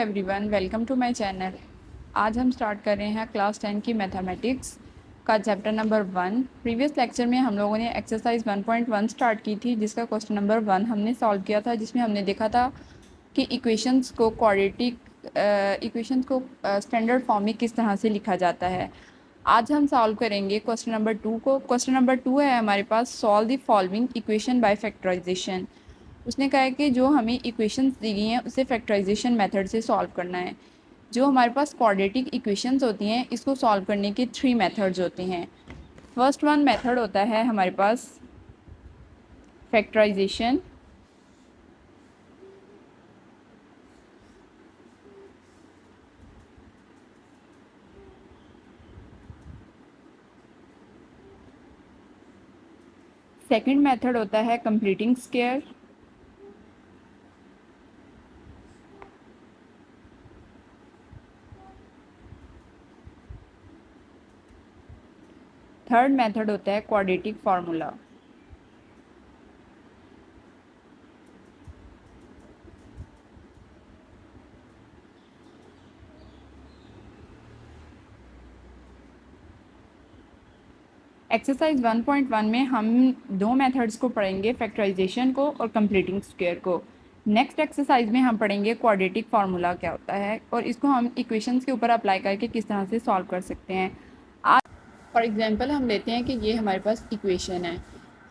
Everyone, welcome to my channel. आज हम start कर रहे हैं क्लास 10 की मैथमेटिक्स का चैप्टर नंबर 1। प्रीवियस लेक्चर में हम लोगों ने एक्सरसाइज 1.1 स्टार्ट की थी, जिसका क्वेश्चन नंबर 1 हमने सॉल्व किया था, जिसमें हमने देखा था कि इक्वेशंस को स्टैंडर्ड फॉर्म में किस तरह से लिखा जाता है। आज हम सॉल्व करेंगे क्वेश्चन नंबर 2 को। क्वेश्चन नंबर 2 है हमारे पास, solve the following equation by factorisation. उसने कहा है कि जो हमें इक्वेशंस दी गई हैं उसे फैक्टराइजेशन मेथड से सॉल्व करना है। जो हमारे पास क्वाड्रेटिक इक्वेशंस होती हैं, इसको सॉल्व करने के 3 मेथड्स होते हैं। फर्स्ट वन मेथड होता है हमारे पास फैक्टराइजेशन। सेकंड मेथड होता है कंप्लीटिंग स्क्वायर। थर्ड मेथड होता है क्वाड्रेटिक फार्मूला। एक्सरसाइज 1.1 में हम दो मेथड्स को पढ़ेंगे, फैक्टराइजेशन को और कंप्लीटिंग स्क्वायर को। नेक्स्ट एक्सरसाइज में हम पढ़ेंगे क्वाड्रेटिक फार्मूला क्या होता है और इसको हम इक्वेशंस के ऊपर अप्लाई करके किस तरह से सॉल्व कर सकते हैं। आज फॉर एग्जांपल हम लेते हैं कि ये हमारे पास इक्वेशन है।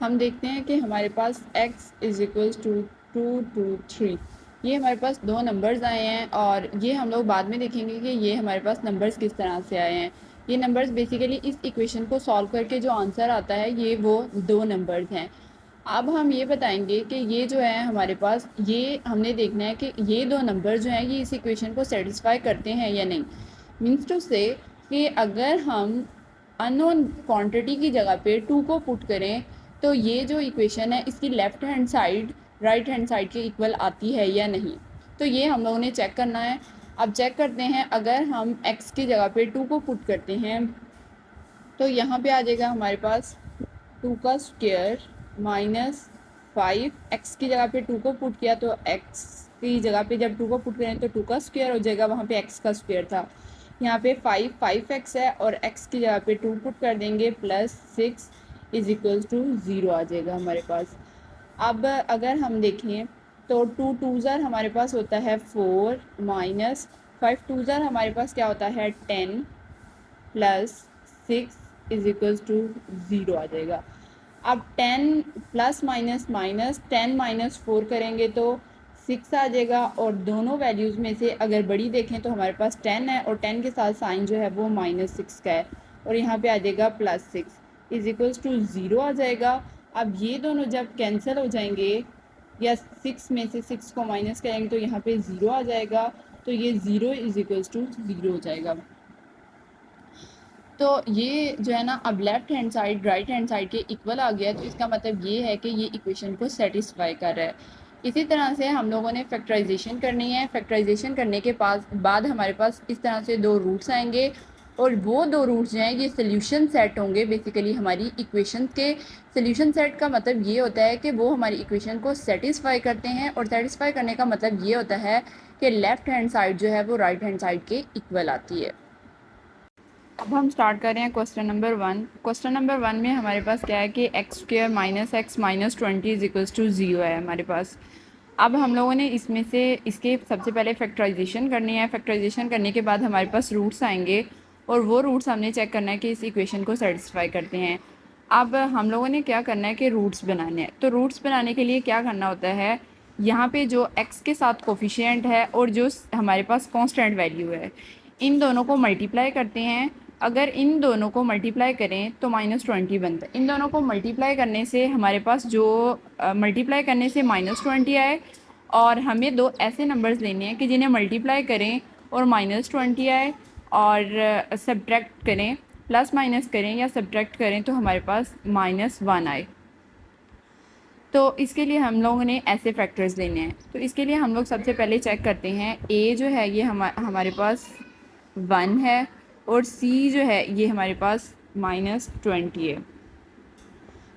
हम देखते हैं कि हमारे पास x इज़ इक्वल्स टू 2 2 3, ये हमारे पास दो नंबर्स आए हैं और ये हम लोग बाद में देखेंगे कि ये हमारे पास नंबर्स किस तरह से आए हैं। ये नंबर्स बेसिकली इस इक्वेशन को सॉल्व करके जो आंसर आता है ये वो दो नंबर्स हैं। अब हम ये बताएंगे कि ये जो है हमारे पास, ये हमने देखना है कि ये दो नंबर जो हैं ये इस इक्वेशन को सेटिस्फाई करते हैं या नहीं। मीन्स टू से कि अगर हम अननोन क्वांटिटी की जगह पे 2 को पुट करें तो ये जो इक्वेशन है इसकी left hand side right hand side के इक्वल आती है या नहीं। तो ये हम लोगों ने चेक करना है। अब चेक करते हैं, अगर हम x की जगह पे 2 को पुट करते हैं तो यहाँ पे आ जाएगा हमारे पास 2 का स्क्वायर माइनस 5। एक्स की जगह पे 2 को पुट किया तो x की जगह पे जब 2 को पुट करें तो 2 का स्क्वायर हो जाएगा, वहाँ पे x का स्क्वायर था। यहाँ पे 5x है और x की जगह पे 2 पुट कर देंगे प्लस 6 इज इक्वल्स टू 0 आ जाएगा हमारे पास। अब अगर हम देखें तो 2 2 ज़र हमारे पास होता है 4 माइनस 5 2 ज़र हमारे पास क्या होता है 10 प्लस 6 इज इक्वल्स टू 0 आ जाएगा। अब 10 प्लस माइनस माइनस 10 माइनस 4 करेंगे तो 6 आ जाएगा और दोनों वैल्यूज़ में से अगर बड़ी देखें तो हमारे पास 10 है और 10 के साथ साइन जो है वो -6 का है और यहाँ पे आ जाएगा +6 इज इक्वल्स टू 0 आ जाएगा। अब ये दोनों जब कैंसिल हो जाएंगे या 6 में से 6 को माइनस करेंगे तो यहाँ पे 0 आ जाएगा, तो ये 0 इज इक्वल्स टू 0 हो जाएगा। तो ये जो है ना, अब left hand side right hand side के इक्वल आ गया, तो इसका मतलब ये है कि ये इक्वेशन को सेटिस्फाई कर रहा है। इसी तरह से हम लोगों ने फैक्टराइजेशन करनी है। फैक्टराइजेशन करने के बाद हमारे पास इस तरह से दो रूट्स आएंगे और वो दो रूट्स जो हैं ये सोल्यूशन सेट होंगे बेसिकली हमारी इक्वेशन के। सोल्यूशन सेट का मतलब ये होता है कि वो हमारी इक्वेशन को सेटिस्फाई करते हैं और सेटिस्फाई करने का मतलब ये होता है कि लेफ़्ट हैंड साइड जो है वो राइट हैंड साइड के इक्वल आती है। अब हम स्टार्ट कर रहे हैं क्वेश्चन नंबर 1। क्वेश्चन नंबर 1 में हमारे पास क्या है कि x square minus x minus 20 is equals to 0 है हमारे पास। अब हम लोगों ने इसमें से इसके सबसे पहले फैक्टराइजेशन करनी है। फैक्टराइजेशन करने के बाद हमारे पास रूट्स आएंगे और वो रूट्स हमने चेक करना है कि इस इक्वेशन को सेटिस्फाई करते हैं। अब हम लोगों ने क्या करना है कि रूट्स बनाने हैं। तो रूट्स बनाने के लिए क्या करना होता है, यहाँ पे जो x के साथ कोफिशिएंट है और जो हमारे पास कांस्टेंट वैल्यू है, इन दोनों को मल्टीप्लाई करते हैं। अगर इन दोनों को मल्टीप्लाई करें तो -20 बनता है। इन दोनों को मल्टीप्लाई करने से हमारे पास जो मल्टीप्लाई करने से -20 आए और हमें दो ऐसे नंबर्स लेने हैं कि जिन्हें मल्टीप्लाई करें और -20 आए और सब्ट्रैक्ट करें, प्लस माइनस करें या सब्ट्रैक्ट करें तो हमारे पास -1 आए। तो इसके लिए हम लोगों ने ऐसे फैक्टर्स लेने हैं। तो इसके लिए हम लोग सबसे पहले चेक करते हैं, a जो है ये हमारे पास 1 है और c जो है ये हमारे पास -20 है।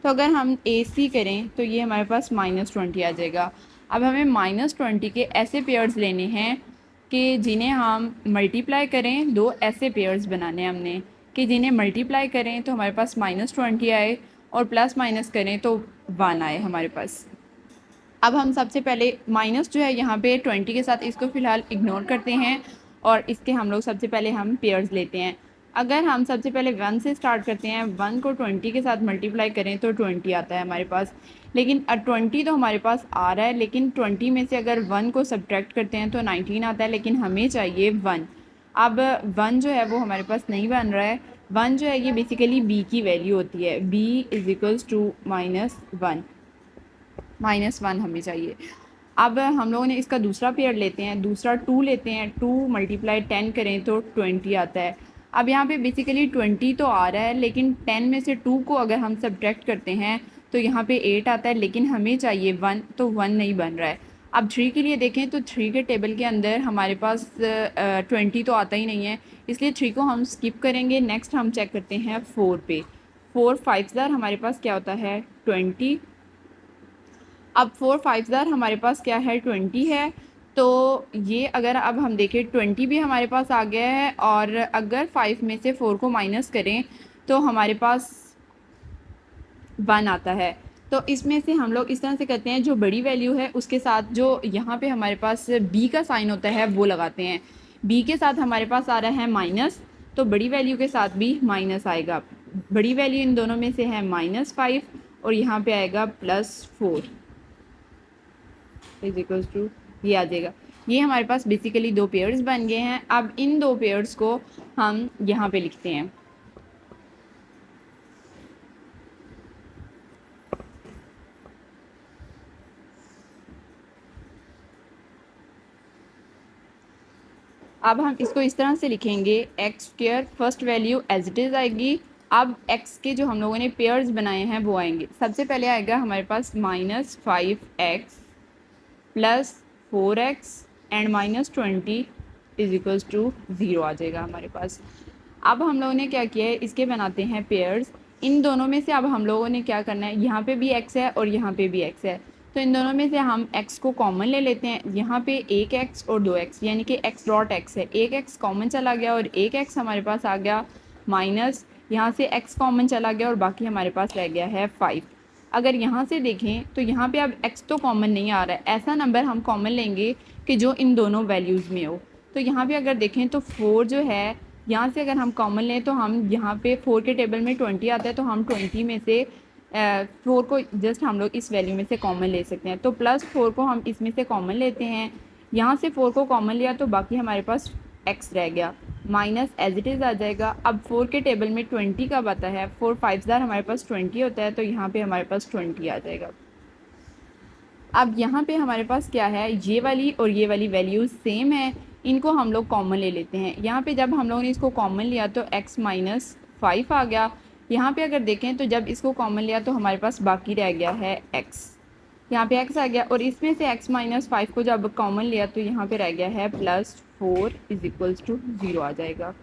तो अगर हम AC करें तो ये हमारे पास -20 आ जाएगा। अब हमें -20 के ऐसे पेयर्स लेने हैं कि जिन्हें हम मल्टीप्लाई करें, दो ऐसे पेयर्स बनाने हैं हमने कि जिन्हें मल्टीप्लाई करें तो हमारे पास -20 आए और प्लस माइनस करें तो 1 आए हमारे पास। अब हम सबसे पहले माइनस जो है यहाँ पे 20 के साथ इसको फ़िलहाल इग्नोर करते हैं और इसके हम लोग सबसे पहले हम पेयर्स लेते हैं। अगर हम सबसे पहले 1 से स्टार्ट करते हैं, 1 को 20 के साथ मल्टीप्लाई करें तो 20 आता है हमारे पास। लेकिन 20 तो हमारे पास आ रहा है, लेकिन 20 में से अगर 1 को सब्ट्रैक्ट करते हैं तो 19 आता है, लेकिन हमें चाहिए 1। अब 1 जो है वो हमारे पास नहीं बन रहा है। 1 जो है ये बेसिकली b की वैल्यू होती है, b = -1, -1 हमें चाहिए। अब हम लोगों ने इसका दूसरा पेयर लेते हैं, दूसरा 2 लेते हैं, 2 × 10 करें तो 20 आता है। अब यहाँ पे बेसिकली 20 तो आ रहा है, लेकिन 10 में से 2 को अगर हम सब्ट्रैक्ट करते हैं तो यहाँ पे 8 आता है, लेकिन हमें चाहिए 1, तो 1 नहीं बन रहा है। अब 3 के लिए देखें तो 3 के टेबल के अंदर हमारे पास 20 तो आता ही नहीं है, इसलिए 3 को हम स्किप करेंगे। नेक्स्ट हम चेक करते हैं 4 पे। 4 5 हमारे पास क्या होता है 20। अब 4 5 हमारे पास क्या है 20 है, तो ये अगर अब हम देखें 20 भी हमारे पास आ गया है, और अगर 5 में से 4 को माइनस करें तो हमारे पास 1 आता है। तो इसमें से हम लोग इस तरह से करते हैं, जो बड़ी वैल्यू है उसके साथ जो यहाँ पे हमारे पास b का साइन होता है वो लगाते हैं। b के साथ हमारे पास आ रहा है माइनस, तो बड़ी वैल्यू के साथ भी माइनस आएगा। बड़ी वैल्यू इन दोनों में से है -5 और यहाँ पे आएगा +4 = ये आ जाएगा। ये हमारे पास बेसिकली दो पेयर्स बन गए हैं। अब इन दो पेयर्स को हम यहाँ पे लिखते हैं। अब हम इसको इस तरह से लिखेंगे, x² first value as it is आएगी। अब x के जो हम लोगों ने पेयर्स बनाए हैं वो आएंगे। सबसे पहले आएगा हमारे पास -5x + 4x एंड -20 = 0 आ जाएगा हमारे पास। अब हम लोगों ने क्या किया है, इसके बनाते हैं पेयर्स। इन दोनों में से अब हम लोगों ने क्या करना है, यहाँ पे भी x है और यहाँ पे भी x है, तो इन दोनों में से हम x को कॉमन ले लेते हैं। यहाँ पे एक x और 2x, यानी कि x.x है। एक x कॉमन चला गया और एक x हमारे पास आ गया माइनस, यहाँ से x कॉमन चला गया और बाकी हमारे पास रह गया है 5। अगर यहाँ से देखें तो यहाँ पे अब x तो कॉमन नहीं आ रहा है, ऐसा नंबर हम कॉमन लेंगे कि जो इन दोनों वैल्यूज़ में हो। तो यहाँ पे अगर देखें तो 4 जो है, यहाँ से अगर हम कॉमन लें तो हम यहाँ पे 4 के टेबल में 20 आता है, तो हम 20 में से 4 को जस्ट हम लोग इस वैल्यू में से कॉमन ले सकते हैं। तो +4 को हम इसमें से कॉमन लेते हैं, यहाँ से 4 को कॉमन लिया तो बाकी हमारे पास x रह गया, माइनस एज इट इज़ आ जाएगा। अब 4 के टेबल में 20 कब आता है, 4 5 हमारे पास 20 होता है, तो यहाँ पे हमारे पास 20 आ जाएगा। अब यहाँ पे हमारे पास क्या है, ये वाली और ये वाली वैल्यूज़ सेम है, इनको हम लोग कॉमन ले लेते हैं। यहाँ पे जब हम लोगों ने इसको कॉमन लिया तो x - 5 आ गया। यहाँ पे अगर देखें तो जब इसको कॉमन लिया तो हमारे पास बाकी रह गया है x, यहाँ पे x आ गया, और इसमें से x - 5 को जब कॉमन लिया तो यहाँ पे रह गया है +4 = 0 आ जाएगा।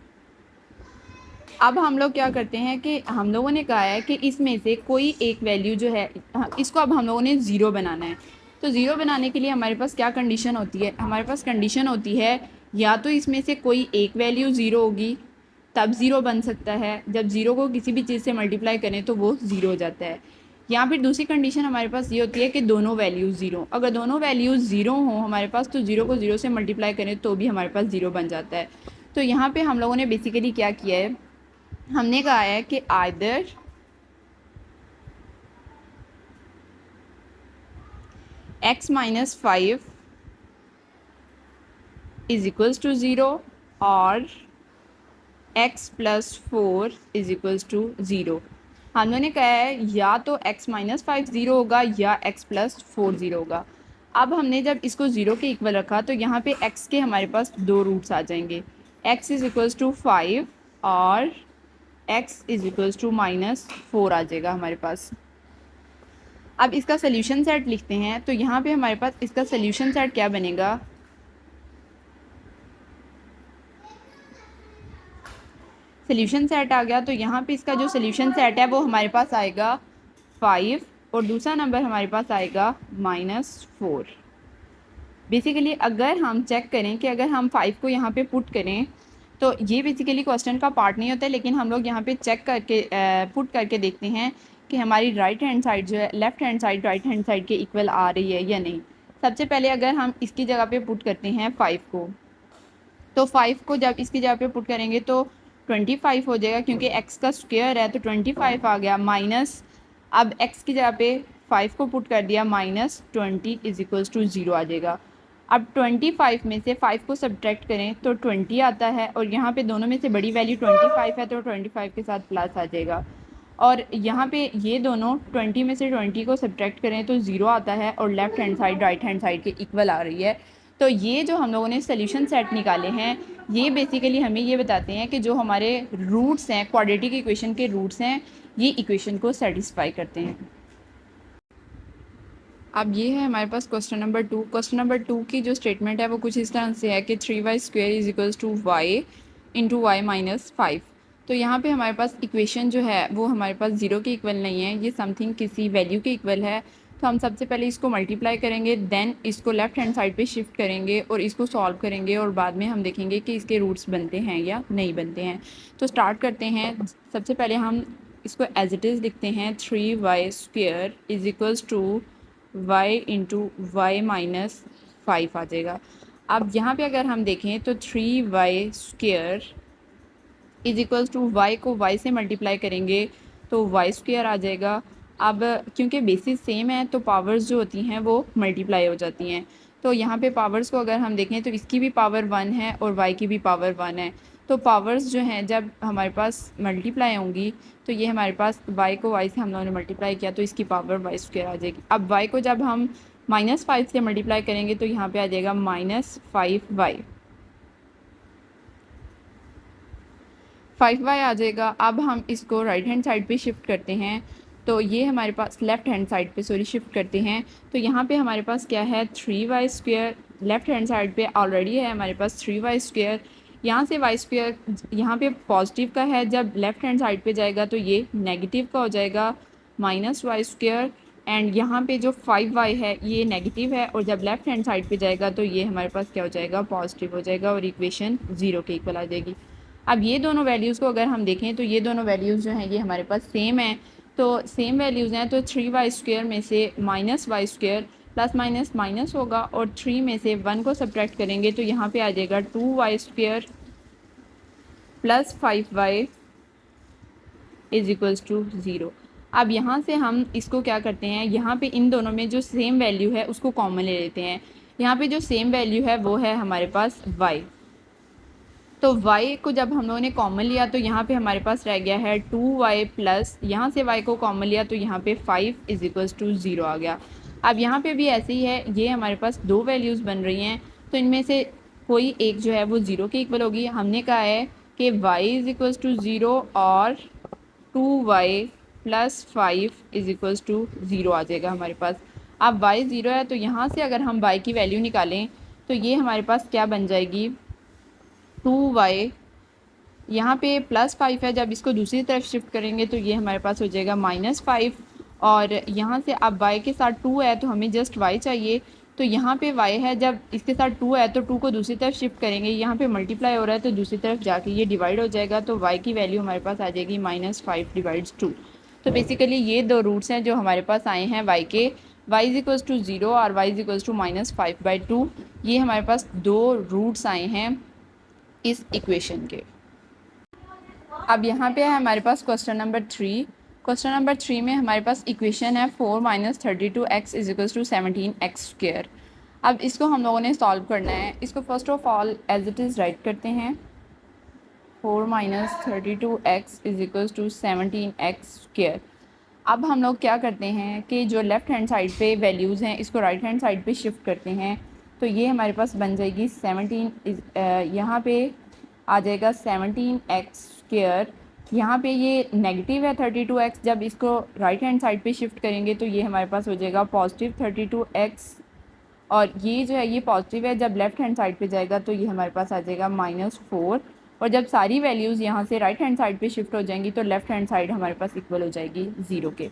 अब हम लोग क्या करते हैं कि हम लोगों ने कहा है कि इसमें से कोई एक वैल्यू जो है, इसको अब हम लोगों ने 0 बनाना है। तो 0 बनाने के लिए हमारे पास क्या कंडीशन होती है, हमारे पास कंडीशन होती है या तो इसमें से कोई एक वैल्यू 0 होगी तब 0 बन सकता है, जब 0 को किसी भी चीज़ से मल्टीप्लाई करें तो वो 0 हो जाता है। या फिर दूसरी कंडीशन हमारे पास ये होती है कि दोनों वैल्यूज़ 0, अगर दोनों वैल्यूज़ 0 हों हमारे पास तो 0 को 0 से मल्टीप्लाई करें तो भी हमारे पास 0 बन जाता है। तो यहाँ पे हम लोगों ने बेसिकली क्या किया है, हमने कहा है कि आइदर x - 5 = 0 और x + 4 = 0। हम लोगों ने कहा है या तो x - 5 0 होगा या x + 4 0 होगा। अब हमने जब इसको 0 के इक्वल रखा तो यहाँ पे x के हमारे पास दो रूट्स आ जाएंगे, x = 5 और x = -4 आ जाएगा हमारे पास। अब इसका सोल्यूशन सेट लिखते हैं, तो यहाँ पे हमारे पास इसका सोल्यूशन सेट क्या बनेगा, सोल्यूशन सेट आ गया। तो यहाँ पे इसका जो सोल्यूशन सेट है वो हमारे पास आएगा 5 और दूसरा नंबर हमारे पास आएगा -4। बेसिकली अगर हम चेक करें कि अगर हम 5 को यहाँ पे पुट करें तो ये बेसिकली क्वेश्चन का पार्ट नहीं होता है, लेकिन हम लोग यहाँ पे चेक करके पुट करके देखते हैं कि हमारी राइट हैंड साइड जो है left hand side right hand side के इक्वल आ रही है या नहीं। सबसे पहले अगर हम इसकी जगह पे पुट करते हैं 5 को, तो 5 को जब इसकी जगह पे पुट करेंगे तो 25 हो जाएगा, क्योंकि x का स्क्वायर है तो 25 आ गया माइनस, अब x की जगह पे 5 को पुट कर दिया माइनस 20 इज इक्वल्स टू 0 आ जाएगा। अब 25 में से 5 को सब्ट्रैक्ट करें तो 20 आता है, और यहाँ पे दोनों में से बड़ी वैल्यू 25 है तो 25 के साथ प्लस आ जाएगा। और यहाँ पे ये दोनों 20 में से 20 को सब्ट्रैक्ट करें तो 0 आता है, और left hand side right hand side के इक्वल आ रही है। तो ये जो हम लोगों ने सोल्यूशन सेट निकाले हैं ये बेसिकली हमें ये बताते हैं कि जो हमारे रूट्स हैं क्वाड्रेटिक इक्वेशन के रूट्स हैं ये इक्वेशन को सेटिस्फाई करते हैं। अब ये है हमारे पास क्वेश्चन नंबर 2। क्वेश्चन नंबर 2 की जो स्टेटमेंट है वो कुछ इस तरह से है कि 3y square is equals to y into y minus 5। तो यहाँ पे हमारे पास इक्वेशन जो है वो हमारे पास 0 के इक्वल नहीं है, ये समथिंग किसी वैल्यू के इक्वल है। तो हम सबसे पहले इसको मल्टीप्लाई करेंगे, देन इसको लेफ़्ट हैंड साइड पे शिफ्ट करेंगे और इसको सॉल्व करेंगे, और बाद में हम देखेंगे कि इसके रूट्स बनते हैं या नहीं बनते हैं। तो स्टार्ट करते हैं। सबसे पहले हम इसको एज इट इज़ लिखते हैं, 3y square is equals to y into y minus 5 आ जाएगा। अब यहाँ पे अगर हम देखें तो 3y square is equals to y को y से मल्टीप्लाई करेंगे तो y स्क्वायर आ जाएगा। अब क्योंकि बेसिस सेम है तो पावर्स जो होती हैं वो मल्टीप्लाई हो जाती हैं। तो यहाँ पे पावर्स को अगर हम देखें तो इसकी भी पावर 1 है और y की भी पावर 1 है। तो पावर्स जो हैं जब हमारे पास मल्टीप्लाई होंगी तो ये हमारे पास y को y से हम लोगों ने मल्टीप्लाई किया तो इसकी पावर y स्क्वायर आ जाएगी। अब y को जब हम -5 से मल्टीप्लाई करेंगे तो यहाँ पे आ जाएगा -5y, 5y आ जाएगा। अब हम इसको राइट हैंड साइड पे शिफ्ट करते हैं, तो ये हमारे पास लेफ़्ट हैंड साइड पे शिफ्ट करते हैं। तो यहाँ पे हमारे पास क्या है 3y square, left hand side पे ऑलरेडी है हमारे पास 3y स्क्वायर। यहाँ से y स्क्वायर यहाँ पे पॉजिटिव का है, जब लेफ़्ट हैंड साइड पे जाएगा तो ये नेगेटिव का हो जाएगा -y स्क्वायर। एंड यहाँ पे जो 5y है ये नेगेटिव है, और जब लेफ़्ट हैंड साइड पे जाएगा तो ये हमारे पास क्या हो जाएगा पॉजिटिव हो जाएगा, और इक्वेशन 0 के इक्वल आ जाएगी। अब ये दोनों वैल्यूज़ को अगर हम देखें तो ये दोनों वैल्यूज़ जो हैं ये हमारे पास सेम हैं, तो सेम वैल्यूज़ हैं। तो 3y स्क्वायर में से -y square plus minus minus होगा, और 3 में से 1 को सब्ट्रैक्ट करेंगे तो यहाँ पे आ जाएगा 2y square plus 5y is equals to 0। अब यहाँ से हम इसको क्या करते हैं, यहाँ पे इन दोनों में जो सेम वैल्यू है उसको कॉमन ले लेते हैं। यहाँ पे जो सेम वैल्यू है वो है हमारे पास y। तो y को जब हम लोगों ने कॉमन लिया तो यहाँ पे हमारे पास रह गया है 2y प्लस, यहाँ से y को कॉमन लिया तो यहाँ पे 5 इज इक्वल्स टू 0 आ गया। अब यहाँ पे भी ऐसे ही है, ये हमारे पास दो वैल्यूज़ बन रही हैं, तो इनमें से कोई एक जो है वो 0 के इक्वल होगी। हमने कहा है कि y इज़ इक्वल्स टू 0 और 2y plus 5 is equals to 0 आ जाएगा हमारे पास। अब y 0 है तो यहाँ से अगर हम y की वैल्यू निकालें तो ये हमारे पास क्या बन जाएगी 2y, यहाँ पे +5 है, जब इसको दूसरी तरफ शिफ्ट करेंगे तो ये हमारे पास हो जाएगा -5। और यहाँ से अब y के साथ 2 है तो हमें जस्ट y चाहिए, तो यहाँ पे y है, जब इसके साथ 2 है तो 2 को दूसरी तरफ शिफ्ट करेंगे, यहाँ पे मल्टीप्लाई हो रहा है तो दूसरी तरफ जाके ये डिवाइड हो जाएगा, तो y की वैल्यू हमारे पास आ जाएगी -5 डिवाइड्स 2। तो बेसिकली ये दो रूट्स हैं जो हमारे पास आए हैं y के, y इज इक्वल्स टू 0 और y इज इक्वल्स टू -5/2। ये हमारे पास दो रूट्स आए हैं इस इक्वेशन के। अब यहाँ पे है हमारे पास क्वेश्चन नंबर 3। क्वेश्चन नंबर 3 में हमारे पास इक्वेशन है 4 - 32x is equals to 17x square. अब इसको हम लोगों ने सॉल्व करना है। इसको first of all as it is write करते हैं, 4 - 32x is equals to 17x square. अब हम लोग क्या करते हैं कि जो लेफ़्ट हैंड साइड पे वैल्यूज़ हैं इसको राइट हैंड साइड पे शिफ्ट करते हैं, तो ये हमारे पास बन जाएगी 17 यहाँ पे आ जाएगा 17x स्क्वायर। यहाँ पे ये नेगेटिव है 32x, जब इसको राइट हैंड साइड पे शिफ्ट करेंगे तो ये हमारे पास हो जाएगा पॉजिटिव 32x, और ये जो है ये पॉजिटिव है, जब लेफ़्ट हैंड साइड पे जाएगा तो ये हमारे पास आ जाएगा -4। और जब सारी वैल्यूज़ यहाँ से राइट हैंड साइड पे शिफ्ट हो जाएंगी तो लेफ़्ट हैंड साइड हमारे पास इक्वल हो जाएगी 0 के।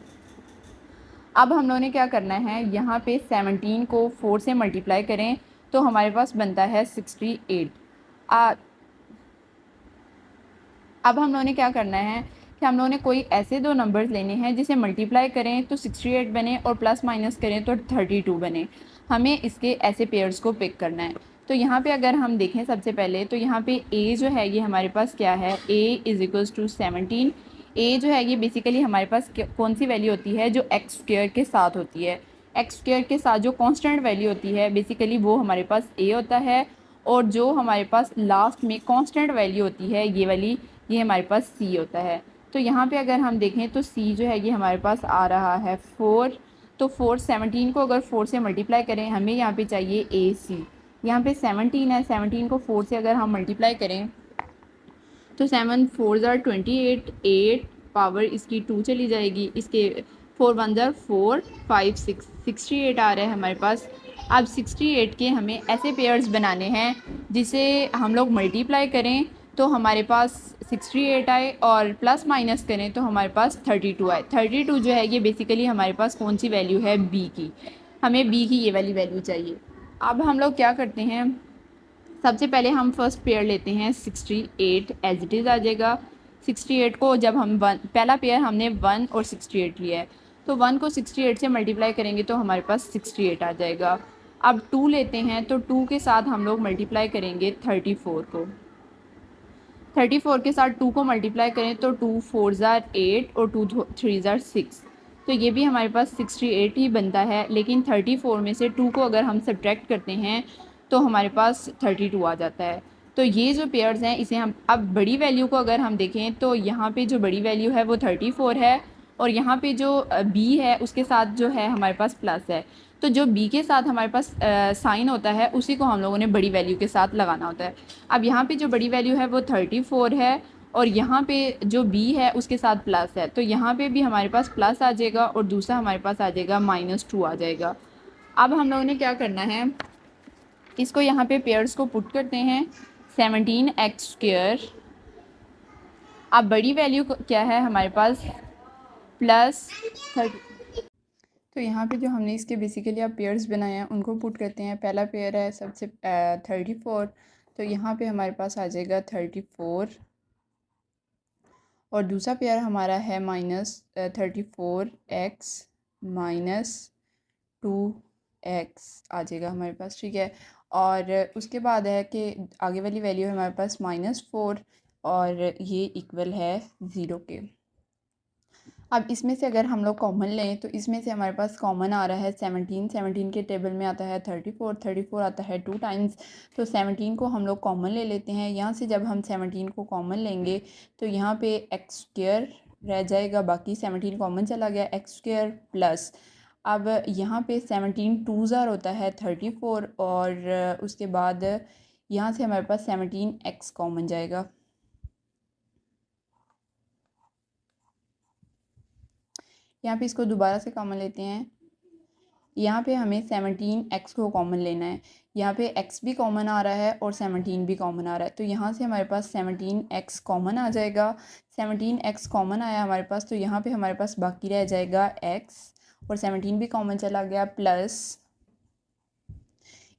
अब हम लोगों ने क्या करना है, यहाँ पे 17 को 4 से मल्टीप्लाई करें तो हमारे पास बनता है 68। अब हम लोगों ने क्या करना है कि हम लोगों ने कोई ऐसे दो नंबर्स लेने हैं जिसे मल्टीप्लाई करें तो 68 बने और प्लस माइनस करें तो 32 बने। हमें इसके ऐसे पेयर्स को पिक करना है। तो यहाँ पे अगर हम देखें सबसे पहले तो यहाँ पे a जो है ये हमारे पास क्या है, a is equals to 17। a जो है ये बेसिकली हमारे पास कौन सी वैल्यू होती है, जो एक्स स्क्वायर के साथ होती है। एक्स स्क्वायर के साथ जो कांस्टेंट वैल्यू होती है बेसिकली वो हमारे पास a होता है, और जो हमारे पास लास्ट में कांस्टेंट वैल्यू होती है ये वाली, ये हमारे पास c होता है। तो यहाँ पे अगर हम देखें तो c जो है ये हमारे पास आ रहा है 4। तो 4 17 को अगर 4 से मल्टीप्लाई करें हमें यहाँ पे चाहिए ac। यहाँ पे 17 है, 17 को 4 से अगर हम मल्टीप्लाई करें तो 7 4 ज़ार 28, 8 पावर इसकी 2 चली जाएगी, इसके 4 1 ज़ार 4 5 6 68 आ रहा है हमारे पास। अब 68 के हमें ऐसे पेयर्स बनाने हैं जिसे हम लोग मल्टीप्लाई करें तो हमारे पास 68 आए और प्लस माइनस करें तो हमारे पास 32 आए। 32 जो है ये बेसिकली हमारे पास कौन सी वैल्यू है, b की। हमें b की ये वाली वैल्यू चाहिए। अब हम लोग क्या करते हैं, सबसे पहले हम फर्स्ट पेयर लेते हैं 68, एज इट इज़ आ जाएगा। 68 को जब हम पहला पेयर हमने 1 और 68 लिया है तो 1 को 68 से मल्टीप्लाई करेंगे तो हमारे पास 68 आ जाएगा। अब 2 लेते हैं तो 2 के साथ हम लोग मल्टीप्लाई करेंगे 34 को। 34 के साथ 2 को मल्टीप्लाई करें तो 2 4 ज़ार 8 और 2 3 ज़ार 6। तो ये भी हमारे पास 68 ही बनता है, लेकिन 34 में से 2 को अगर हम सब्ट्रैक्ट करते हैं तो हमारे पास 32 आ जाता है। तो ये जो पेयर्स हैं इसे हम अब बड़ी वैल्यू को अगर हम देखें तो यहाँ पे जो बड़ी वैल्यू है वो 34 है, और यहाँ पे जो b है उसके साथ जो है हमारे पास प्लस है। तो जो b के साथ हमारे पास साइन होता है उसी को हम लोगों ने बड़ी वैल्यू के साथ लगाना होता है। अब यहाँ पे जो बड़ी वैल्यू है वो 34 है, और यहाँ पे जो b है उसके साथ प्लस है, तो यहाँ पे भी हमारे पास प्लस आ जाएगा और दूसरा हमारे पास आ जाएगा -2 आ जाएगा। अब हम लोगों ने क्या करना है, इसको यहाँ पे पेयर्स को पुट करते हैं 17x²। अब बड़ी वैल्यू क्या है हमारे पास +30। तो यहाँ पे जो हमने इसके बेसिकली अब पेयर्स बनाए हैं उनको पुट करते हैं। पहला पेयर है सबसे 34, तो यहाँ पे हमारे पास आ जाएगा 34, और दूसरा पेयर हमारा है -34x -2x आ जाएगा हमारे पास, ठीक है। और उसके बाद है कि आगे वाली वैल्यू है हमारे पास -4, और ये इक्वल है 0 के। अब इसमें से अगर हम लोग कॉमन लें तो इसमें से हमारे पास कॉमन आ रहा है 17। 17 के टेबल में आता है 34, 34 आता है 2 टाइम्स, तो 17 को हम लोग कॉमन ले लेते हैं। यहाँ से जब हम 17 को कॉमन लेंगे तो यहाँ पे x² रह जाएगा, बाकी 17 कॉमन चला गया, x² प्लस अब यहाँ पे 17 2 ज़ार होता है 34, और उसके बाद यहाँ से हमारे पास 17x कॉमन जाएगा। यहाँ पे इसको दोबारा से कॉमन लेते हैं। यहाँ पे हमें 17x को कॉमन लेना है। यहाँ पे x भी कॉमन आ रहा है और 17 भी कॉमन आ रहा है, तो यहाँ से हमारे पास 17x कॉमन आ जाएगा। 17x कॉमन आया हमारे पास, तो यहाँ पे हमारे पास बाकी रह जाएगा x, और 17 भी कॉमन चला गया, प्लस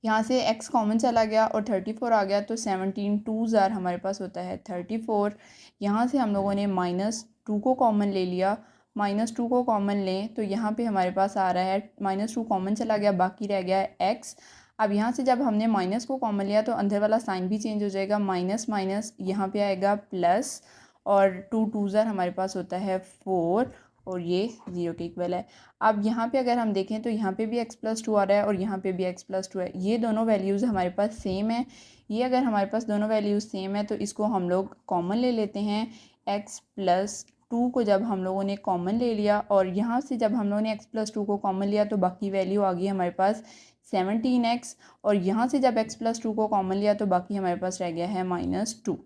यहाँ से x कॉमन चला गया और 34 आ गया, तो 17 2 ज़ार हमारे पास होता है 34। यहाँ से हम लोगों ने -2 को कॉमन ले लिया, -2 को कॉमन लें तो यहाँ पे हमारे पास आ रहा है -2 कॉमन चला गया, बाकी रह गया x। अब यहाँ से जब हमने माइनस को कॉमन लिया तो अंदर वाला साइन भी चेंज हो जाएगा, माइनस माइनस यहाँ पे आएगा प्लस, और 2 2 ज़ार हमारे पास होता है 4, और ये 0 के इक्वल है। अब यहाँ पे अगर हम देखें तो यहाँ पे भी x+2 आ रहा है और यहाँ पे भी x+2 है, ये दोनों वैल्यूज़ हमारे पास सेम है। ये अगर हमारे पास दोनों वैल्यूज़ सेम है तो इसको हम लोग कॉमन ले लेते हैं। x+2 को जब हम लोगों ने कॉमन ले लिया और यहाँ से जब हम लोगों ने x+2 को कॉमन लिया तो बाकी वैल्यू आ गई हमारे पास 17x, और यहाँ से जब x+2 को कॉमन लिया तो बाकी हमारे पास रह गया है -2।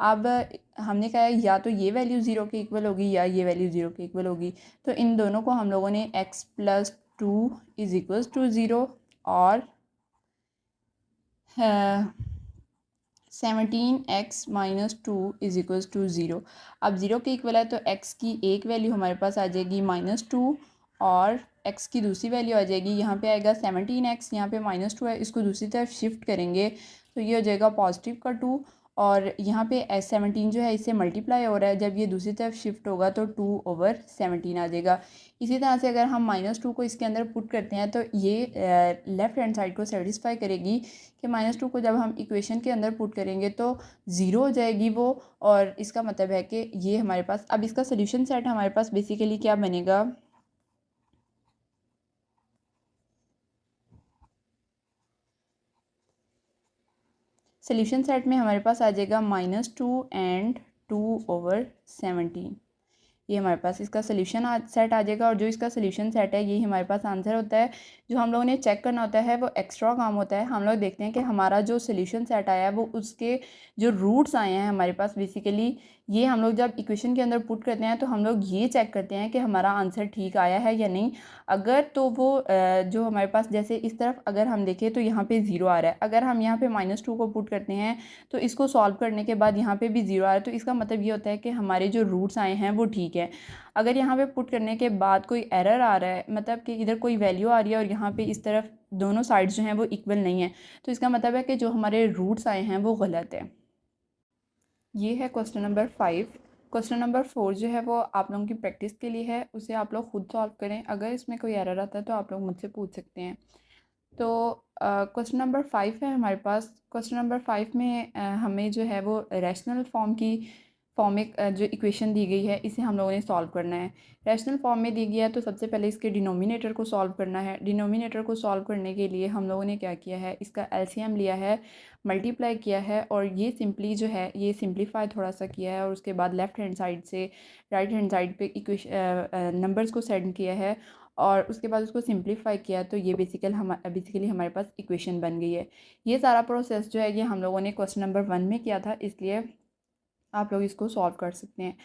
अब हमने कहा है या तो ये वैल्यू 0 के इक्वल होगी या ये वैल्यू 0 के इक्वल होगी, तो इन दोनों को हम लोगों ने x+2 इज़ इक्वल्स टू 0 और 17x -2 इज़ इक्वल्स टू 0। अब 0 के इक्वल है तो x की एक वैल्यू हमारे पास आ जाएगी -2 और एक्स की दूसरी वैल्यू आ जाएगी, यहाँ पे आएगा 17x, यहाँ पे -2 है, इसको दूसरी तरफ शिफ्ट करेंगे तो ये हो जाएगा +2 और यहाँ पे 17 जो है इससे मल्टीप्लाई हो रहा है, जब ये दूसरी तरफ शिफ्ट होगा तो 2/17 आ जाएगा। इसी तरह से अगर हम -2 को इसके अंदर पुट करते हैं तो ये लेफ़्ट हैंड साइड को सेटिस्फाई करेगी कि -2 को जब हम इक्वेशन के अंदर पुट करेंगे तो 0 हो जाएगी वो, और इसका मतलब है कि ये हमारे पास अब इसका सोल्यूशन सेट हमारे पास बेसिकली क्या बनेगा, सोल्यूशन सेट में हमारे पास आ जाएगा -2 एंड 2/17। ये हमारे पास इसका सोल्यूशन सेट आ जाएगा, और जो इसका सोल्यूशन सेट है यही हमारे पास आंसर होता है। जो हम लोगों ने चेक करना होता है वो एक्स्ट्रा काम होता है। हम लोग देखते हैं कि हमारा जो सोल्यूशन सेट आया है वो उसके जो रूट्स आए हैं हमारे पास बेसिकली, ये हम लोग जब इक्वेशन के अंदर पुट करते हैं तो हम लोग ये चेक करते हैं कि हमारा आंसर ठीक आया है या नहीं। अगर तो वो जो हमारे पास जैसे इस तरफ अगर हम देखें तो यहाँ पे 0 आ रहा है, अगर हम यहाँ पे -2 को पुट करते हैं तो इसको सॉल्व करने के बाद यहाँ पे भी 0 आ रहा है, तो इसका मतलब ये होता है कि हमारे जो रूट्स आए हैं वो ठीक है। अगर यहाँ पे पुट करने के बाद कोई एरर आ रहा है, मतलब कि इधर कोई वैल्यू आ रही है और यहाँ पे इस तरफ दोनों साइड्स जो हैं वो इक्वल नहीं है, तो इसका मतलब है कि जो हमारे रूट्स आए हैं वो गलत है। ये है क्वेश्चन नंबर 5। क्वेश्चन नंबर 4 जो है वो आप लोगों की प्रैक्टिस के लिए है, उसे आप लोग खुद सॉल्व करें। अगर इसमें कोई एरर आता है तो आप लोग मुझसे पूछ सकते हैं। तो क्वेश्चन नंबर 5 है हमारे पास। क्वेश्चन नंबर 5 में हमें जो है वो रैशनल फॉर्म की एक जो इक्वेशन दी गई है इसे हम लोगों ने सॉल्व करना है। रैशनल फॉर्म में दी गई है तो सबसे पहले इसके डिनोमिनेटर को सॉल्व करना है। डिनोमिनेटर को सॉल्व करने के लिए हम लोगों ने क्या किया है, इसका एलसीएम लिया है, मल्टीप्लाई किया है, और ये सिंपली जो है ये सिंप्लीफाई थोड़ा सा किया है, और उसके बाद लेफ़्ट हैंड साइड से राइट हैंड साइड पे इक्वेशन नंबर्स को सेंड किया है, और उसके बाद उसको सिंप्लीफाई किया तो ये बेसिकली हमारे पास इक्वेशन बन गई है। ये सारा प्रोसेस जो है ये हम लोगों ने क्वेश्चन नंबर 1 में किया था, इसलिए आप लोग इसको सॉल्व कर सकते हैं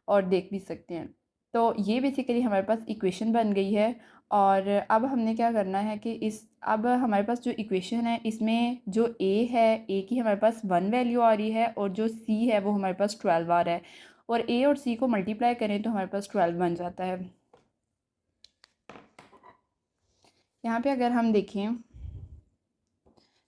और देख भी सकते हैं। तो ये बेसिकली हमारे पास इक्वेशन बन गई है, और अब हमने क्या करना है कि अब हमारे पास जो इक्वेशन है इसमें जो ए की हमारे पास 1 वैल्यू आ रही है, और जो सी है वो हमारे पास 12 आ रहा है, और ए और सी को मल्टीप्लाई करें तो हमारे पास 12 बन जाता है। यहाँ पे अगर हम देखें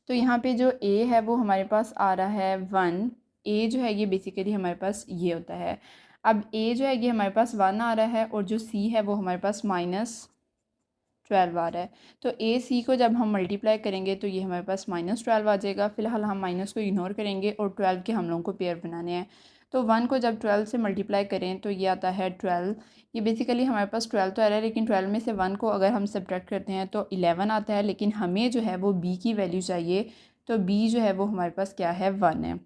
तो यहाँ पे जो ए है वो हमारे पास आ रहा है 1। ए जो है ये बेसिकली हमारे पास ये होता है। अब ए जो है ये हमारे पास 1 आ रहा है, और जो सी है वो हमारे पास -12 आ रहा है। तो ए सी को जब हम मल्टीप्लाई करेंगे तो ये हमारे पास -12 आ जाएगा। फ़िलहाल हम माइनस को इग्नोर करेंगे और 12 के हम लोगों को पेयर बनाने हैं। तो 1 को जब 12 से मल्टीप्लाई करें तो ये आता है 12। ये बेसिकली हमारे पास 12 तो आ रहा है, लेकिन 12 में से 1 को अगर हम सब्ट्रैक्ट करते हैं तो 11 आता है, लेकिन हमें जो है वो बी की वैल्यू चाहिए। तो बी जो है वो हमारे पास क्या है, 1 है।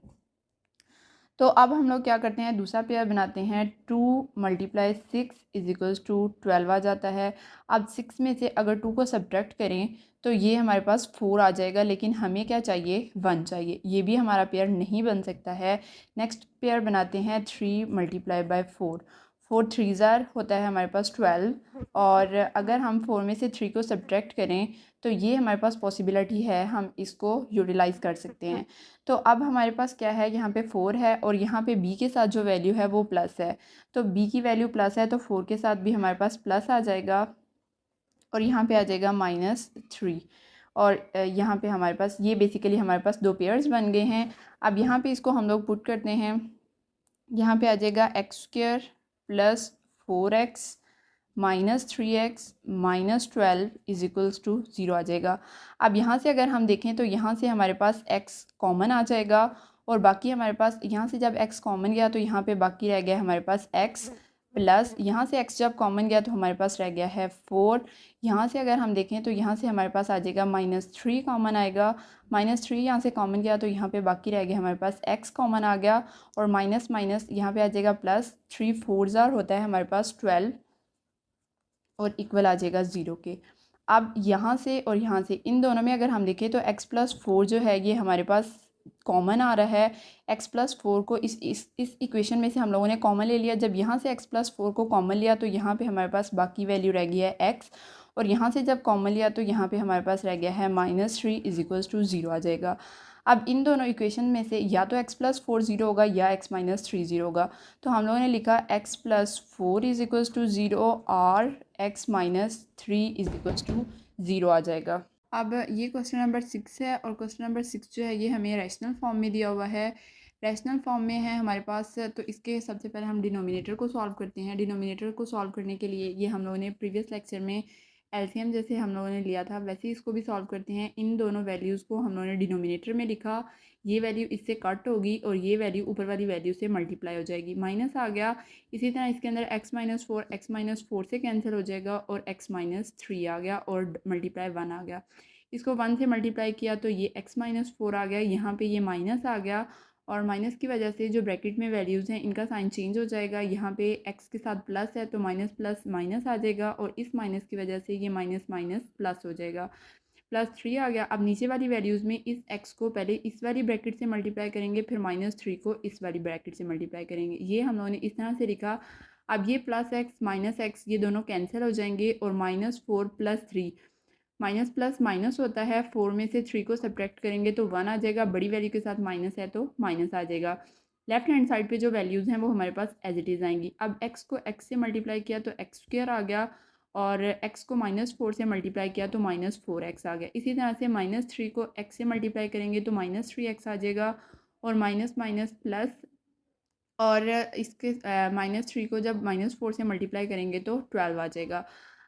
तो अब हम लोग क्या करते हैं, दूसरा पेयर बनाते हैं। 2 × 6 = 12 आ जाता है। अब 6 में से अगर 2 को सब्ट्रैक्ट करें तो ये हमारे पास 4 आ जाएगा, लेकिन हमें क्या चाहिए, 1 चाहिए। ये भी हमारा पेयर नहीं बन सकता है। नेक्स्ट पेयर बनाते हैं 3 × 4। 4 3 होता है हमारे पास 12, और अगर हम 4 में से 3 को सब्ट्रैक्ट करें तो ये हमारे पास पॉसिबिलिटी है, हम इसको यूटिलाइज़ कर सकते हैं। तो अब हमारे पास क्या है, यहाँ पे 4 है, और यहाँ पे b के साथ जो वैल्यू है वो प्लस है। तो b की वैल्यू प्लस है तो 4 के साथ भी हमारे पास प्लस आ जाएगा, और यहाँ पे आ जाएगा -3। और यहाँ पे हमारे पास ये बेसिकली हमारे पास 2 पेयर्स बन गए हैं। अब यहाँ पे इसको हम लोग पुट करते हैं। यहाँ पे आ जाएगा x² + 4x -3x -12 = 0 आ जाएगा। अब यहाँ से अगर हम देखें तो यहाँ से हमारे पास x कॉमन आ जाएगा, और बाकी हमारे पास यहाँ से जब x कॉमन गया तो यहाँ पे बाकी रह गया हमारे पास x, प्लस यहाँ से x जब कॉमन गया तो हमारे पास रह गया है 4। यहाँ से अगर हम देखें तो यहाँ से हमारे पास आ जाएगा -3 कॉमन आएगा। -3 यहाँ से कॉमन गया तो यहाँ पे बाकी रह गया हमारे पास x कॉमन आ गया, और माइनस माइनस यहाँ पे आ जाएगा प्लस। 3 4 होता है हमारे पास 12, और इक्वल आ जाएगा 0 के। अब यहाँ से और यहाँ से इन दोनों में अगर हम देखें तो x + 4 जो है ये हमारे पास कॉमन आ रहा है। x + 4 को इस इक्वेशन में से हम लोगों ने कॉमन ले लिया। जब यहाँ से x + 4 को कॉमन लिया तो यहाँ पे हमारे पास बाकी वैल्यू रह गई है x, और यहाँ से जब कॉमन लिया तो यहाँ पे हमारे पास रह गया है -3 = 0 आ जाएगा। अब इन दोनों इक्वेशन में से या तो x + 4 0 होगा या x - 3 0 होगा। तो हम लोगों ने लिखा x + 4 = 0 और x minus 3 is equals to 0 आ जाएगा। अब ये क्वेश्चन नंबर 6 है और क्वेश्चन नंबर 6 जो है ये हमें रैशनल फॉर्म में दिया हुआ है। रैशनल फॉर्म में है हमारे पास, तो इसके सबसे पहले हम डिनोमिनेटर को सॉल्व करते हैं। डिनोमिनेटर को सॉल्व करने के लिए ये हम लोगों ने प्रीवियस लेक्चर में एलसीएम जैसे हम लोगों ने लिया था वैसे ही इसको भी सॉल्व करते हैं। इन दोनों वैल्यूज़ को हम लोगों ने डिनोमिनेटर में लिखा, ये वैल्यू इससे कट होगी और ये वैल्यू ऊपर वाली वैल्यू से मल्टीप्लाई हो जाएगी, माइनस आ गया। इसी तरह इसके अंदर x माइनस फोर से कैंसिल हो जाएगा और x माइनस 3 आ गया और मल्टीप्लाई 1 आ गया। इसको 1 से मल्टीप्लाई किया तो ये x माइनस 4 आ गया, यहाँ पे ये माइनस आ गया और माइनस की वजह से जो ब्रैकेट में वैल्यूज़ हैं इनका साइन चेंज हो जाएगा। यहाँ पे x के साथ प्लस है तो माइनस प्लस माइनस आ जाएगा और इस माइनस की वजह से ये माइनस माइनस प्लस हो जाएगा, +3 आ गया। अब नीचे वाली वैल्यूज़ में इस x को पहले इस वाली ब्रैकेट से मल्टीप्लाई करेंगे, फिर -3 को इस वाली ब्रैकेट से मल्टीप्लाई करेंगे। ये हम लोगों ने इस तरह से लिखा। अब ये +x -x ये दोनों कैंसिल हो जाएंगे और -4 + 3 माइनस प्लस माइनस होता है, 4 में से 3 को सब्ट्रैक्ट करेंगे तो 1 आ जाएगा, बड़ी वैल्यू के साथ माइनस है तो माइनस आ जाएगा। लेफ्ट हैंड साइड पे जो वैल्यूज़ हैं वो हमारे पास एज इट इज़ आएंगी। अब x को x से मल्टीप्लाई किया तो x² आ गया और x को -4 से मल्टीप्लाई किया तो -4x आ गया। इसी तरह से -3 को x से मल्टीप्लाई करेंगे तो -3x आ जाएगा और माइनस माइनस प्लस, और इसके -3 को जब -4 से मल्टीप्लाई करेंगे तो 12 आ जाएगा।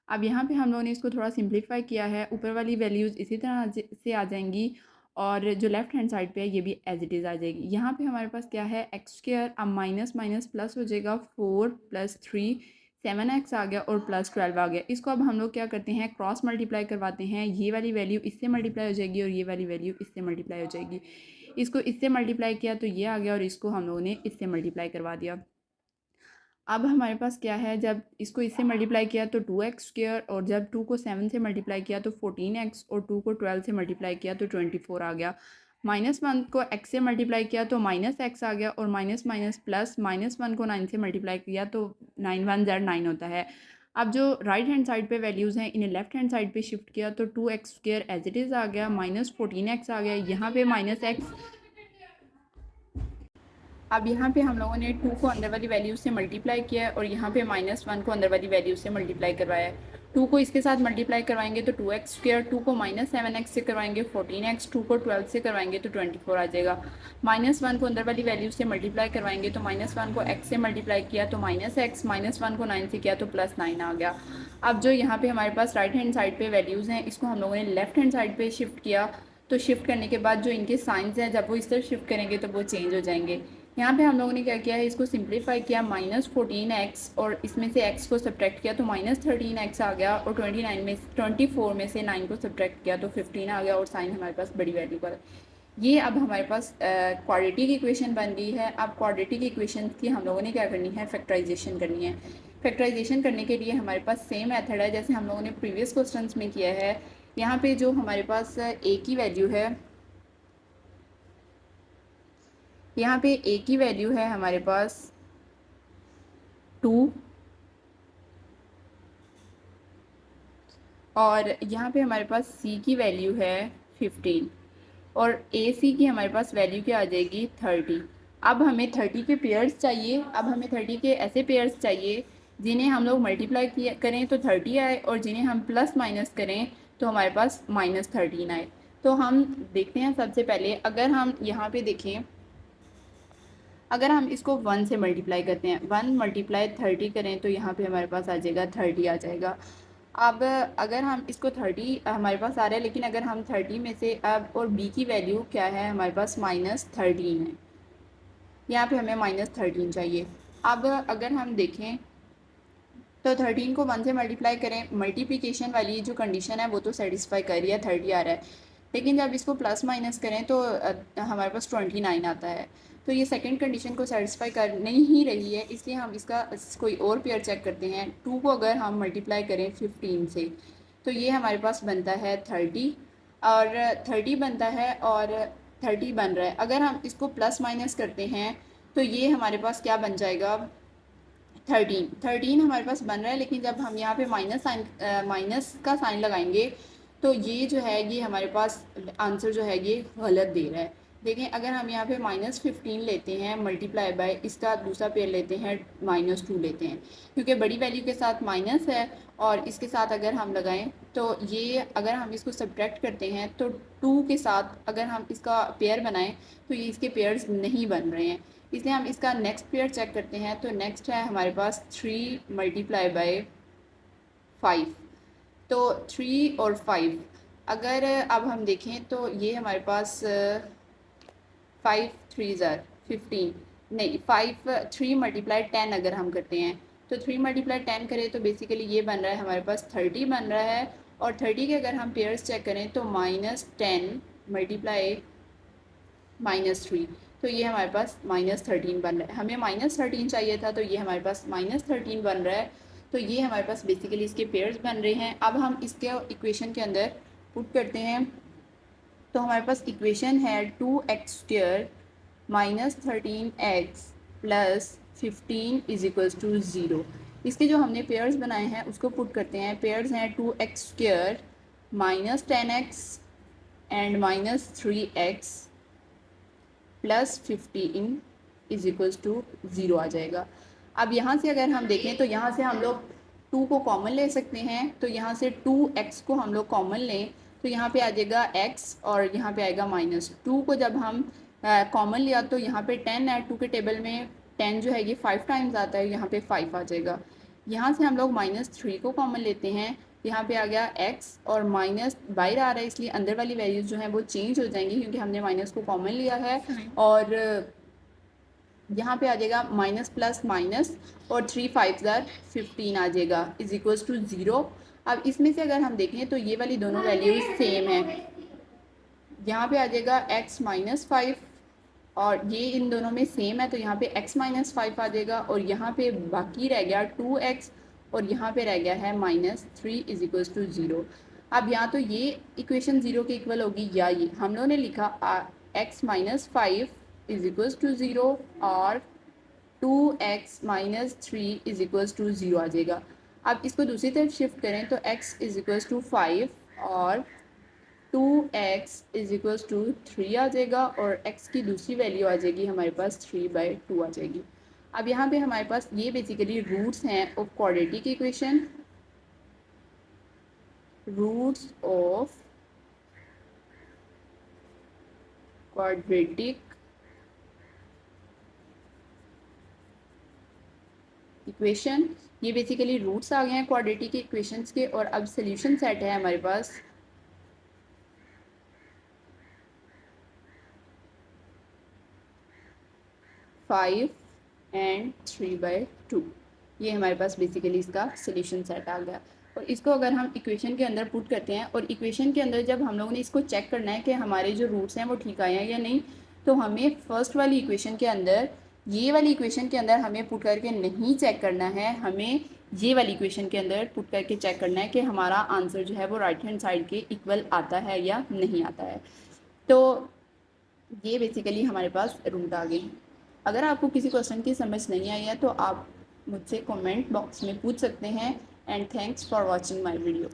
अब यहाँ पे हम लोगों ने इसको थोड़ा सिंप्लीफाई किया है, ऊपर वाली वैल्यूज़ इसी तरह से आ जाएंगी और जो लेफ्ट हैंड साइड पे है ये भी एज इट इज़ आ जाएगी। यहाँ पे हमारे पास क्या है x², अब माइनस माइनस प्लस हो जाएगा, 4 + 3 7x आ गया और +12 आ गया। इसको अब हम लोग क्या करते हैं, क्रॉस मल्टीप्लाई करवाते हैं। ये वाली वैल्यू इससे मल्टीप्लाई हो जाएगी और ये वाली वैल्यू इससे मल्टीप्लाई हो जाएगी। इसको इससे मल्टीप्लाई किया तो ये आ गया और इसको हम लोगों ने इससे मल्टीप्लाई करवा दिया। अब हमारे पास क्या है, जब इसको इससे मल्टीप्लाई किया तो 2x² और जब 2 को 7 से मल्टीप्लाई किया तो 14x और 2 को 12 से मल्टीप्लाई किया तो 24 आ गया। -1 को x से मल्टीप्लाई किया तो -x आ गया और माइनस माइनस प्लस, -1 को 9 से मल्टीप्लाई किया तो 9 1 ज़ 9 होता है। अब जो राइट हैंड साइड पे वैल्यूज़ हैं इन्हें लेफ्ट हैंड साइड पे शिफ्ट किया तो 2x² एज इट इज़ आ गया, -14x आ गया, यहाँ पे -x। अब यहाँ पे हम लोगों ने 2 को अंदर वाली वैल्यू से मल्टीप्लाई किया है और यहाँ पे -1 को अंदर वाली वैल्यू से मल्टीप्लाई करवाया है। 2 को इसके साथ मल्टीप्लाई करवाएंगे तो 2x², 2 को -7x से करवाएंगे 14x, 2 को 12 से करवाएंगे तो 24 आ जाएगा। -1 को अंदर वाली वैल्यू से मल्टीप्लाई करवाएंगे तो -1 को x से मल्टीप्लाई किया तो -x, -1 को 9 से किया तो +9 आ गया। अब जो यहाँ पे हमारे पास राइट हैंड साइड पे वैल्यूज़ हैं इसको हम लोगों ने लेफ्ट हैंड साइड पे शिफ्ट किया, तो शिफ्ट करने के बाद जो इनके साइंस हैं जब वो इस तरह शिफ्ट करेंगे तो वो चेंज हो जाएंगे। यहाँ पे हम लोगों ने क्या किया है, इसको सिंप्लीफाई किया, -14x और इसमें से x को सब्ट्रैक्ट किया तो -13x आ गया और 24 में से 9 को सब्ट्रैक्ट किया तो 15 आ गया और साइन हमारे पास बड़ी वैल्यू पर। ये अब हमारे पास क्वाड्रेटिक इक्वेशन बन गई है। अब क्वाड्रेटिक इक्वेशन की हम लोगों ने क्या करनी है, फैक्टराइजेशन करनी है। फैक्टराइजेशन करने के लिए हमारे पास सेम मेथड है जैसे हम लोगों ने प्रीवियस क्वेश्चन में किया है। यहाँ पे जो हमारे पास a की वैल्यू है, यहाँ पे a की वैल्यू है हमारे पास 2 और यहाँ पे हमारे पास c की वैल्यू है 15 और AC की हमारे पास वैल्यू क्या आ जाएगी 30। अब हमें 30 के पेयर्स चाहिए। अब हमें 30 के ऐसे पेयर्स चाहिए जिन्हें हम लोग मल्टीप्लाई किया करें तो 30 आए और जिन्हें हम प्लस माइनस करें तो हमारे पास -13 आए। तो हम देखते हैं, सबसे पहले अगर हम यहाँ पे देखें, अगर हम इसको 1 से मल्टीप्लाई करते हैं, 1 × 30 करें तो यहाँ पे हमारे पास आ जाएगा 30 आ जाएगा। अब अगर हम इसको 30 हमारे पास आ रहा है, लेकिन अगर हम 30 में से अब और b की वैल्यू क्या है हमारे पास -13 है, यहाँ पे हमें -13 चाहिए। अब अगर हम देखें तो 13 को 1 से मल्टीप्लाई करें, मल्टीप्लिकेशन वाली जो कंडीशन है वो तो सेटिस्फाई कर रही है, 30 आ रहा है, लेकिन जब इसको प्लस माइनस करें तो हमारे पास 29 आता है। तो ये सेकंड कंडीशन को सेटिस्फाई कर नहीं ही रही है, इसलिए हम इसका कोई और पेयर चेक करते हैं। 2 को अगर हम मल्टीप्लाई करें 15 से तो ये हमारे पास बनता है 30 और 30 बनता है और 30 बन रहा है। अगर हम इसको प्लस माइनस करते हैं तो ये हमारे पास क्या बन जाएगा, 13 हमारे पास बन रहा है, लेकिन जब हम यहाँ पे माइनस का साइन लगाएंगे तो ये जो है ये हमारे पास आंसर जो है ये गलत दे रहा है। देखें अगर हम यहाँ पे -15 लेते हैं मल्टीप्लाई बाय इसका दूसरा पेयर लेते हैं -2 लेते हैं, क्योंकि बड़ी वैल्यू के साथ माइनस है और इसके साथ अगर हम लगाएं तो ये अगर हम इसको सब्ट्रैक्ट करते हैं तो 2 के साथ अगर हम इसका पेयर बनाएं तो ये इसके पेयर्स नहीं बन रहे हैं, इसलिए हम इसका नेक्स्ट पेयर चेक करते हैं। तो नेक्स्ट है हमारे पास 3 मल्टीप्लाई बाय 5। तो 3 और 5 अगर अब हम देखें तो ये हमारे पास 5 3 ज़ार 15 नहीं 5 3 मल्टीप्लाई 10 अगर हम करते हैं तो 3 मल्टीप्लाई 10 करें तो बेसिकली ये बन रहा है हमारे पास 30 बन रहा है। और 30 के अगर हम पेयर्स चेक करें तो -10 मल्टीप्लाई -3 तो ये हमारे पास -13 बन रहा है। हमें -13 चाहिए था तो ये हमारे पास -13 बन रहा है। तो ये हमारे पास बेसिकली इसके पेयर्स बन रहे हैं। अब हम इसके इक्वेशन के अंदर पुट करते हैं तो हमारे पास इक्वेशन है 2x² -13x + 15 = 0। इसके जो हमने पेयर्स बनाए हैं उसको पुट करते हैं। पेयर्स हैं 2x² -10x एंड -3x + 15 = 0 आ जाएगा। अब यहाँ से अगर हम देखें तो यहाँ से हम लोग 2 को कॉमन ले सकते हैं। तो यहाँ से 2x को हम लोग कॉमन लें तो यहाँ पे आ जाएगा x और यहाँ पे आएगा -2 को जब हम कॉमन लिया तो यहाँ पे 10 है। 2 के टेबल में 10 जो है ये 5 टाइम्स आता है, यहाँ पे 5 आ जाएगा। यहाँ से हम लोग -3 को कॉमन लेते हैं, यहाँ पे आ गया x और माइनस बाहर आ रहा है इसलिए अंदर वाली वैल्यूज़ जो हैं वो चेंज हो जाएंगी क्योंकि हमने माइनस को कॉमन लिया है। और यहाँ पे आ जाएगा माइनस प्लस माइनस और 3 5 ज़ार 15 आ जाएगा = 0। अब इसमें से अगर हम देखें तो ये वाली दोनों वैल्यूज़ सेम है। यहाँ पे आ जाएगा x -5 और ये इन दोनों में सेम है तो यहाँ पे x -5 आ जाएगा और यहाँ पे बाकी रह गया 2x और यहाँ पे रह गया है -3 = 0। अब यहाँ तो ये इक्वेशन 0 के इक्वल होगी या ये हम लोगों ने लिखा x -5 = 0 और 2x -3 = 0 आ जाएगा। अब इसको दूसरी तरफ शिफ्ट करें तो x = 5 और 2x = 3 आ जाएगा और x की दूसरी वैल्यू आ जाएगी हमारे पास 3/2 आ जाएगी। अब यहाँ पे हमारे पास ये बेसिकली रूट्स हैं of quadratic equation, roots of quadratic equation. ये बेसिकली रूट्स आ गए हैं क्वाड्रेटिक इक्वेशंस के और अब सोल्यूशन सेट है हमारे पास 5 एंड 3/2। ये हमारे पास बेसिकली इसका सोल्यूशन सेट आ गया। और इसको अगर हम इक्वेशन के अंदर पुट करते हैं और इक्वेशन के अंदर जब हम लोगों ने इसको चेक करना है कि हमारे जो रूट्स हैं वो ठीक आए हैं या नहीं, तो हमें फर्स्ट वाली इक्वेशन के अंदर ये वाली इक्वेशन के अंदर हमें पुट करके नहीं चेक करना है, हमें ये वाली इक्वेशन के अंदर पुट करके चेक करना है कि हमारा आंसर जो है वो राइट हैंड साइड के इक्वल आता है या नहीं आता है। तो ये बेसिकली हमारे पास रूट आ गई। अगर आपको किसी क्वेश्चन की समझ नहीं आई है तो आप मुझसे कमेंट बॉक्स में पूछ सकते हैं। And thanks for watching my video.